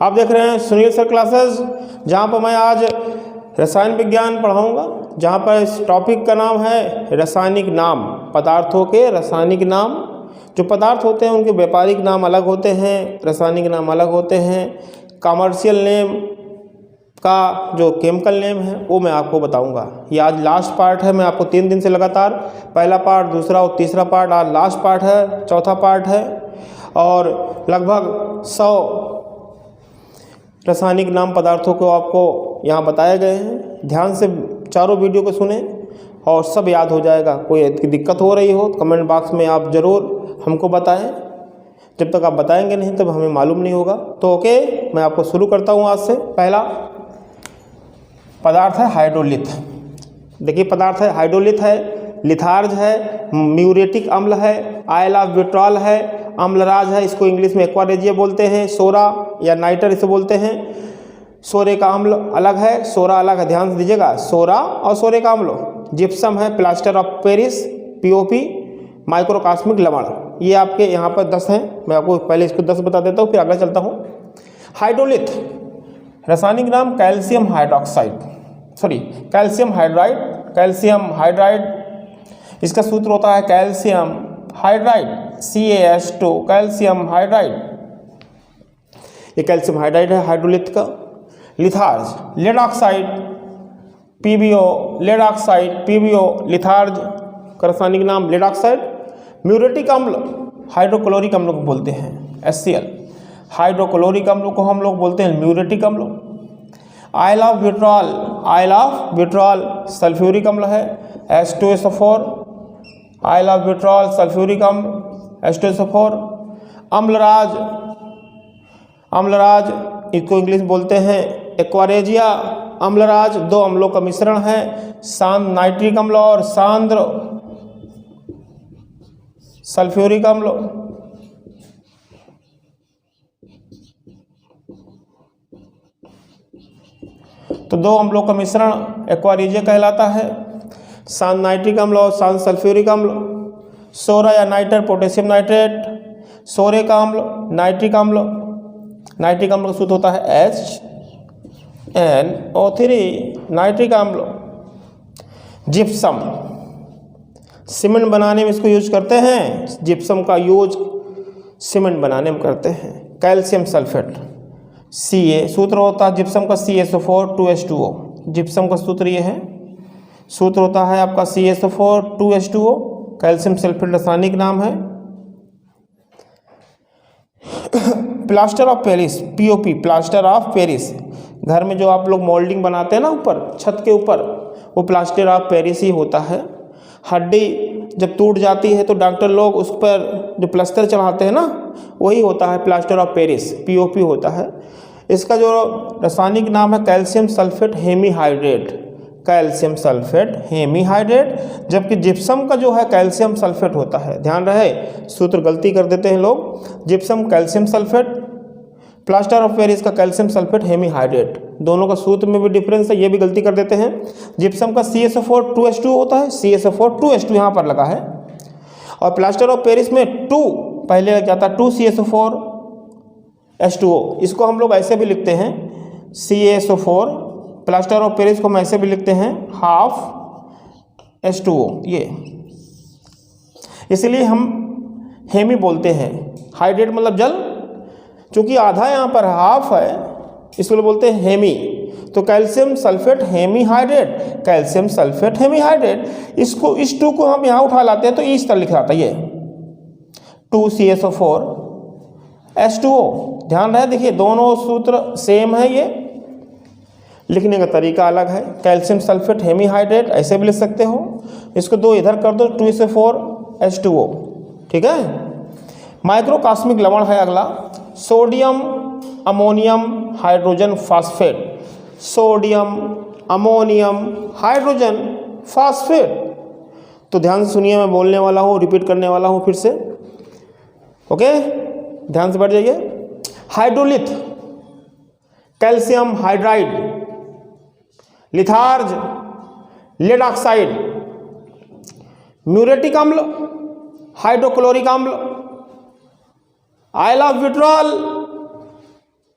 आप देख रहे हैं सुनील सर क्लासेस, जहाँ पर मैं आज रसायन विज्ञान पढ़ाऊँगा, जहाँ पर इस टॉपिक का नाम है रासायनिक नाम, पदार्थों के रासायनिक नाम। जो पदार्थ होते हैं उनके व्यापारिक नाम अलग होते हैं, रासायनिक नाम अलग होते हैं। कमर्शियल नेम का जो केमिकल नेम है वो मैं आपको बताऊंगा। ये आज लास्ट पार्ट है, मैं आपको 3 दिन से लगातार पहला पार्ट, दूसरा और तीसरा पार्ट, आज लास्ट पार्ट है, चौथा पार्ट है। और लगभग 100 रासायनिक नाम पदार्थों को आपको यहाँ बताए गए हैं। ध्यान से चारों वीडियो को सुने और सब याद हो जाएगा। कोई दिक्कत हो रही हो तो कमेंट बॉक्स में आप ज़रूर हमको बताएं। जब तक आप बताएंगे नहीं तब हमें मालूम नहीं होगा। तो ओके, मैं आपको शुरू करता हूँ आज से। पहला पदार्थ है हाइड्रोलिथ। देखिए पदार्थ है हाइड्रोलिथ है, लिथार्ज है, म्यूरेटिक अम्ल है, आयल ऑफ विट्रॉल है, अम्लराज है, इसको इंग्लिश में एक्वारेजिया बोलते हैं, सोरा या नाइटर इसे बोलते हैं। सोरे का अम्ल अलग है, सोरा अलग है, ध्यान से दीजिएगा, सोरा और सोरे का अम्ल। जिप्सम है, प्लास्टर ऑफ पेरिस, पीओपी, माइक्रोकास्मिक लवण। ये आपके यहाँ पर 10 हैं। मैं आपको पहले इसको 10 बता देता हूँ, फिर आगे चलता हूँ। हाइड्रोलिथ रासायनिक नाम calcium hydroxide, sorry calcium hydride, calcium hydride. इसका सूत्र होता है calcium hydride, CaH2, calcium hydride. ये कैल्शियम हाइड्राइड है हाइड्रोलिथ का। Litharge lead oxide, PbO, lead oxide, PbO, litharge का रासायनिक नाम लेड ऑक्साइड। म्यूरेटिक अम्ल हाइड्रोक्लोरिक अम्ल को बोलते हैं, HCl। हाइड्रोक्लोरिक अम्ल को हम लोग बोलते हैं म्यूरेटिक अम्ल। Oil of vitriol, oil of vitriol sulphuric अम्ल है, H2SO4। Oil of vitriol sulphuric अम्ल, H2SO4। अम्लराज, अम्लराज इसको इंग्लिश बोलते हैं एक्वारेजिया। अम्लराज 2 अम्लों का मिश्रण है, सांद्र नाइट्रिक अम्ल और सांद्र सल्फ्यूरिक अम्ल। तो 2 अम्लों का मिश्रण एक्वारेजिया कहलाता है, सांद्र नाइट्रिक अम्ल और सांद्र सल्फ्यूरिक अम्ल। सोरा या नाइटर पोटेशियम नाइट्रेट, सोरे का अम्ल, नाइट्रिक अम्ल। नाइट्रिक अम्ल का सूत्र होता है HNO3, नाइट्रिक अम्ल। जिप्सम सीमेंट बनाने में इसको यूज करते हैं, जिप्सम का यूज सीमेंट बनाने में करते हैं। कैल्शियम सल्फेट Ca, सूत्र होता है जिप्सम का CaSO4 2H2O। जिप्सम का सूत्र ये है, सूत्र होता है आपका CaSO4 2H2O। कैल्शियम सल्फेट रासायनिक नाम है। Plaster of Paris, POP, plaster of Paris. घर में जो आप लोग मोल्डिंग बनाते हैं ना ऊपर छत के ऊपर, वो प्लास्टर ऑफ पेरिस ही होता है। हड्डी जब टूट जाती है तो डॉक्टर लोग उस पर जो प्लास्टर चढ़ाते हैं ना, वही होता है प्लास्टर ऑफ पेरिस, POP होता है। इसका जो रासायनिक नाम है calcium sulphate hemihydrate, calcium sulphate hemihydrate. जबकि जिप्सम का जो है कैल्शियम सल्फेट होता है। ध्यान रहे, सूत्र गलती कर देते हैं लोग। Gypsum calcium sulphate, plaster of Paris का कैल्शियम सल्फेट हेमीहाइड्रेट। दोनों का सूत्र में भी डिफरेंस है, ये भी गलती कर देते हैं। जिप्सम का CaSO4 2H2O होता है, CaSO4 2H2 यहाँ पर लगा है। और प्लास्टर ऑफ पेरिस में 2 पहले लग जाता है, 2 CaSO4 H2O। इसको हम लोग ऐसे भी लिखते हैं, CaSO4, प्लास्टर ऑफ पेरिस को हम ऐसे भी लिखते हैं ½ H2O। ये इसलिए हम हेमी बोलते हैं, हाइड्रेट मतलब जल, चूँकि आधा यहाँ पर हाफ है इसलिए बोलते हैं हेमी। तो calcium sulphate hemihydrate, calcium sulphate hemihydrate. इसको इस 2 को हम यहाँ उठा लाते हैं तो इस तरह लिखा जाता है, ये 2 CaSO4 H2O। ध्यान रहे, देखिए दोनों सूत्र सेम है, ये लिखने का तरीका अलग है। कैल्शियम सल्फेट हेमीहाइड्रेट ऐसे भी लिख सकते हो, इसको 2 इधर कर दो, 2SO4 H2O, ठीक है। माइक्रोकास्मिक लवण है अगला, sodium ammonium hydrogen phosphate, sodium ammonium hydrogen phosphate. तो ध्यान से सुनिए, मैं बोलने वाला हूँ, रिपीट करने वाला हूँ फिर से, ओके, ध्यान से बैठ जाइए। Hydrolith calcium hydride, litharge lead oxide, muriatic अम्ल, हाइड्रोक्लोरिक अम्ल, आयल ऑफ विट्रॉल,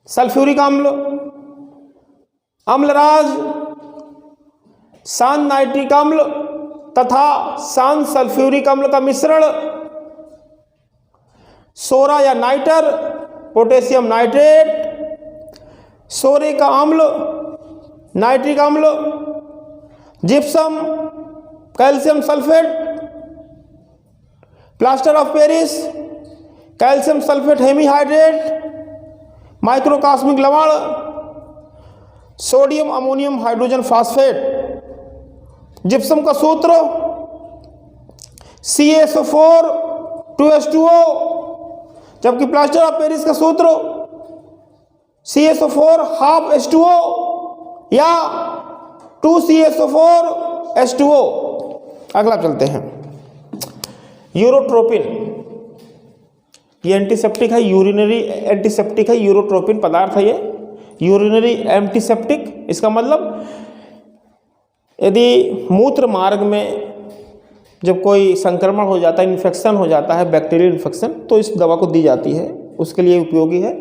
सल्फ्यूरिक अम्ल, अम्लराज, शांत नाइट्रिक अम्ल तथा शांत सल्फ्यूरिक अम्ल का मिश्रण, सोरा या नाइटर, पोटेशियम नाइट्रेट, सोरे का अम्ल, नाइट्रिक अम्ल, gypsum, calcium sulphate, plaster of Paris, calcium sulphate hemihydrate, microcosmic लवण, sodium ammonium hydrogen phosphate. Gypsum का सूत्र CaSO4 2H2O, जबकि प्लास्टर ऑफ पेरिस का सूत्र CaSO4 हाफ H2O या 2CaSO4 H2O। अगला चलते हैं, यूरोट्रोपिन, ये एंटीसेप्टिक है, यूरिनरी एंटीसेप्टिक है, यूरोट्रोपिन पदार्थ है ये, यूरिनरी एंटीसेप्टिक। इसका मतलब यदि मूत्र मार्ग में जब कोई संक्रमण हो जाता है, इन्फेक्शन हो जाता है, बैक्टीरियल इन्फेक्शन, तो इस दवा को दी जाती है, उसके लिए उपयोगी है।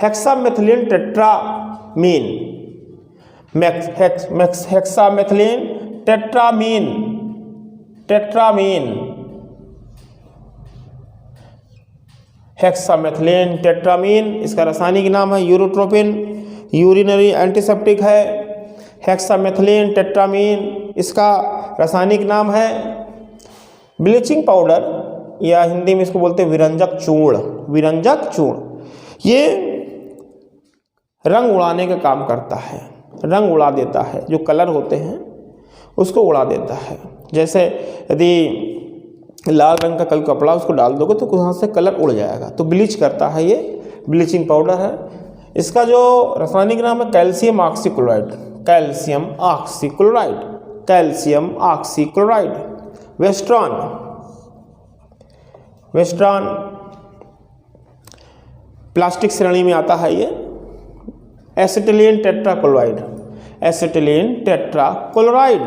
Hexamethylene tetrammine, hexamethylene tetrammine, hexamethylene tetrammine, इसका रासायनिक नाम है यूरोट्रोपिन, यूरिनरी एंटीसेप्टिक है। हेक्सामेथिलीन टेट्रामीन, इसका रासायनिक नाम है ब्लीचिंग पाउडर, या हिंदी में इसको बोलते हैं विरंजक चूर्ण, विरंजक चूर्ण। ये रंग उड़ाने का काम करता है, रंग उड़ा देता है, जो कलर होते हैं उसको उड़ा देता है। जैसे यदि लाल रंग का कोई कपड़ा उसको डाल दोगे तो वहाँ से कलर उड़ जाएगा, तो ब्लीच करता है, ये ब्लीचिंग पाउडर है। इसका जो रासायनिक नाम है calcium oxychloride, calcium oxychloride, calcium oxychloride. Westron, Westron plastic श्रेणी में आता है ये। Acetylene tetrachloride, acetylene tetrachloride.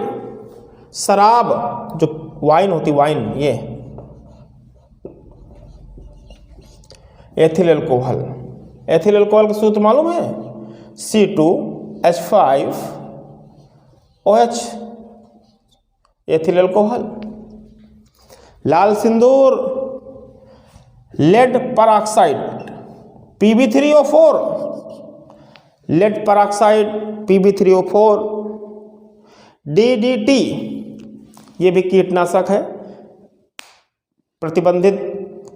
शराब जो वाइन होती, वाइन, ये एथिल अल्कोहल, एथिल अल्कोहल का सूत्र मालूम है? C2H5OH, ethyl alcohol. लाल सिंदूर, lead peroxide Pb3O4, lead peroxide Pb3O4। DDT, ये भी कीटनाशक है, प्रतिबंधित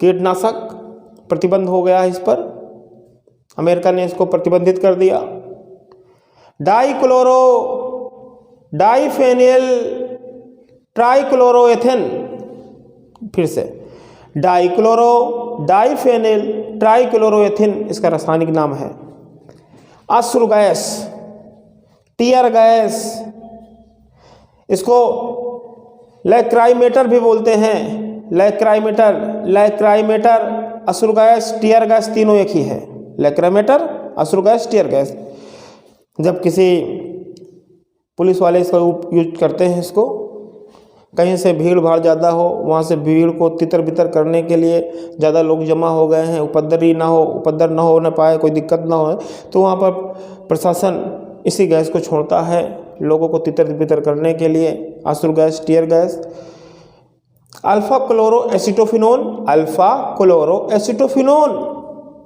कीटनाशक, प्रतिबंध हो गया है इस पर, अमेरिका ने इसको प्रतिबंधित कर दिया। डाइक्लोरो डाइफेनिल ट्राइक्लोरोएथेन, फिर से डाइक्लोरो डाइफेनिल ट्राइक्लोरोएथेन, इसका रासायनिक नाम है। अश्रु गैस, टीयर गैस, इसको लैक्राइमेटर भी बोलते हैं, लैक्राइमेटर, लैक्राइमेटर, अश्रु गैस, टीयर गैस, तीनों एक ही है। लैक्राइमेटर, अश्रु गैस, टीयर गैस। जब किसी पुलिस वाले इसका यूज करते हैं, इसको कहीं से भीड़ भाड़ ज़्यादा हो, वहाँ से भीड़ को तितर बितर करने के लिए, ज़्यादा लोग जमा हो गए हैं, उपद्रवी ना हो, उपद्रव ना हो, ना पाए, कोई दिक्कत ना हो, तो वहाँ पर प्रशासन इसी गैस को छोड़ता है लोगों को तितर बितर करने के लिए। अश्रु gas, tear gas. Alpha chloro acetophenone, alpha chloro acetophenone,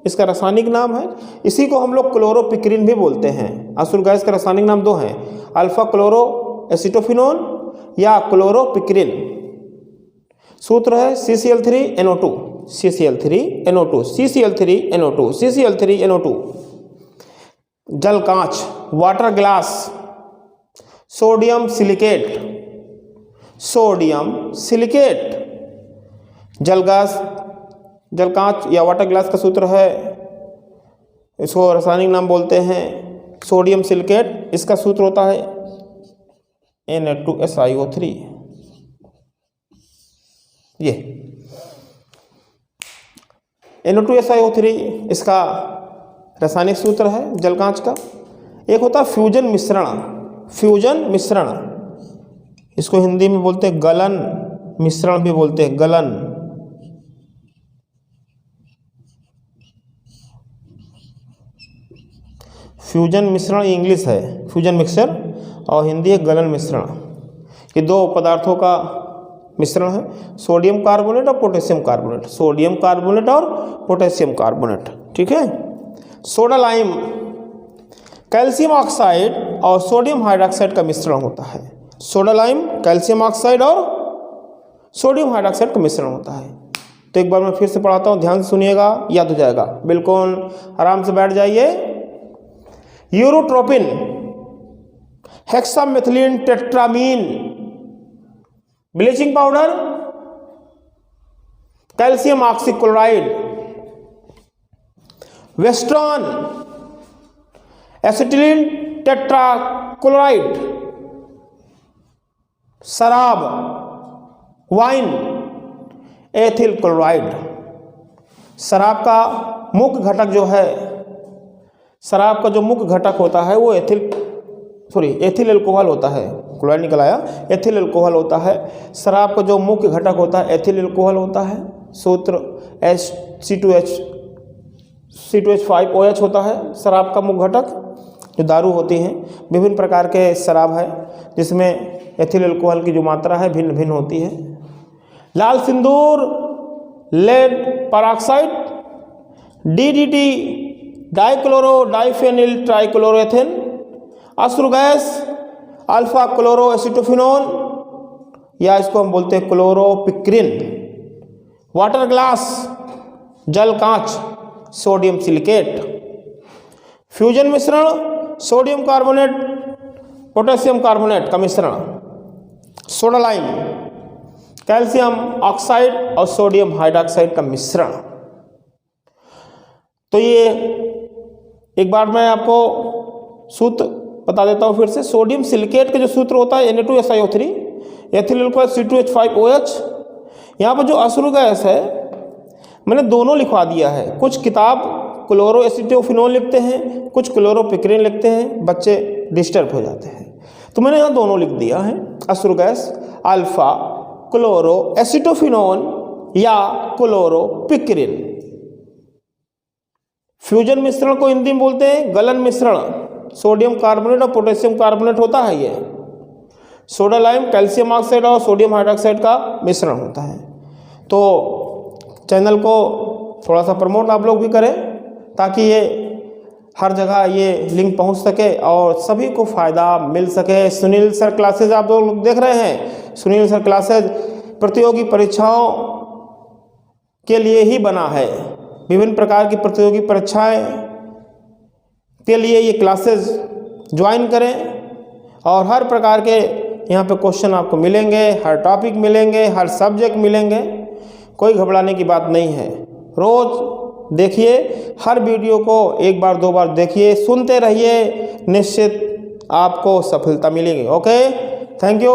इसका रासायनिक नाम है। इसी को हम लोग क्लोरोपिक्रिन भी बोलते हैं। अश्रु गैस का रासायनिक नाम दो हैं, अल्फा क्लोरो एसिटोफिनोन या क्लोरोपिक्रिन। सूत्र है CCl3NO2, CCl3NO2, CCl3NO2, CCl3NO2। जल कांच, water glass, sodium silicate, sodium silicate. जल गैस, जल कांच या वाटर ग्लास का सूत्र है, इसको रासायनिक नाम बोलते हैं सोडियम सिलिकेट। इसका सूत्र होता है Na2SiO3। ये Na2SiO3 इसका रासायनिक सूत्र है जल कांच का। एक होता है फ्यूजन मिश्रण, फ्यूजन मिश्रण, इसको हिंदी में बोलते हैं गलन मिश्रण भी बोलते हैं, गलन। फ्यूजन मिश्रण इंग्लिश है, फ्यूजन मिक्सचर, और हिंदी है गलन मिश्रण। ये दो पदार्थों का मिश्रण है, सोडियम कार्बोनेट और पोटेशियम कार्बोनेट, सोडियम कार्बोनेट और पोटेशियम कार्बोनेट। ठीक है। सोडा लाइम कैल्शियम ऑक्साइड और सोडियम हाइड्रोक्साइड का मिश्रण होता है। सोडा लाइम कैल्शियम ऑक्साइड और सोडियम हाइड्रोक्साइड का मिश्रण होता है। तो एक बार मैं फिर से पढ़ाता हूँ, ध्यान से सुनिएगा, याद हो जाएगा। बिल्कुल आराम से बैठ जाइए। Urotropine, hexamethylene tetramine, bleaching powder, calcium oxychloride, Westron, acetylene tetrachloride, शराब, वाइन, एथिल क्लोराइड। शराब का मुख्य घटक जो है, शराब का जो मुख्य घटक होता है वो एथिल अल्कोहल होता है। क्लोराइड निकल आया, एथिल अल्कोहल होता है। शराब का जो मुख्य घटक होता है एथिल अल्कोहल होता है। सूत्र C2H5OH होता है शराब का मुख्य घटक। जो दारू होती हैं, विभिन्न प्रकार के शराब है जिसमें एथिल अल्कोहल की जो मात्रा है भिन्न भिन्न होती है। लाल सिंदूर, lead peroxide, DDT dichloro diphenyl trichloroethane, अश्रु गैस, अल्फा क्लोरो एसिटोफिनोन, या इसको हम बोलते हैं क्लोरोपिक्रिन। वाटर ग्लास, जल कांच, सोडियम सिलिकेट। फ्यूजन मिश्रण, सोडियम कार्बोनेट पोटेशियम कार्बोनेट का मिश्रण। सोडा लाइम, कैल्शियम ऑक्साइड और सोडियम हाइड्रोक्साइड का मिश्रण। तो ये एक बार मैं आपको सूत्र बता देता हूँ फिर से। सोडियम सिलिकेट का जो सूत्र होता है Na2SiO3, एथिल अल्कोहल C2H5OH। यहाँ पर जो अश्रु गैस है मैंने दोनों लिखवा दिया है। कुछ किताब क्लोरो एसिटोफिनोन लिखते हैं, कुछ क्लोरोपिक्रिन लिखते हैं, बच्चे डिस्टर्ब हो जाते हैं। तो मैंने यहाँ दोनों लिख दिया है। अश्रु गैस अल्फा क्लोरो एसिटोफिनोन या क्लोरोपिक्रिन। फ्यूजन मिश्रण को हिंदी में बोलते हैं गलन मिश्रण। सोडियम कार्बोनेट और पोटेशियम कार्बोनेट होता है ये। सोडा लाइम कैल्शियम ऑक्साइड और सोडियम हाइड्रोक्साइड का मिश्रण होता है। तो चैनल को थोड़ा सा प्रमोट आप लोग भी करें ताकि ये हर जगह ये लिंक पहुंच सके और सभी को फ़ायदा मिल सके। सुनील सर क्लासेज आप लोग देख रहे हैं। सुनील सर क्लासेज प्रतियोगी परीक्षाओं के लिए ही बना है। विभिन्न प्रकार की प्रतियोगी परीक्षाएं के लिए ये क्लासेस ज्वाइन करें और हर प्रकार के यहाँ पे क्वेश्चन आपको मिलेंगे, हर टॉपिक मिलेंगे, हर सब्जेक्ट मिलेंगे। कोई घबराने की बात नहीं है। रोज़ देखिए, हर वीडियो को एक बार दो बार देखिए, सुनते रहिए, निश्चित आपको सफलता मिलेगी। Okay, thank you.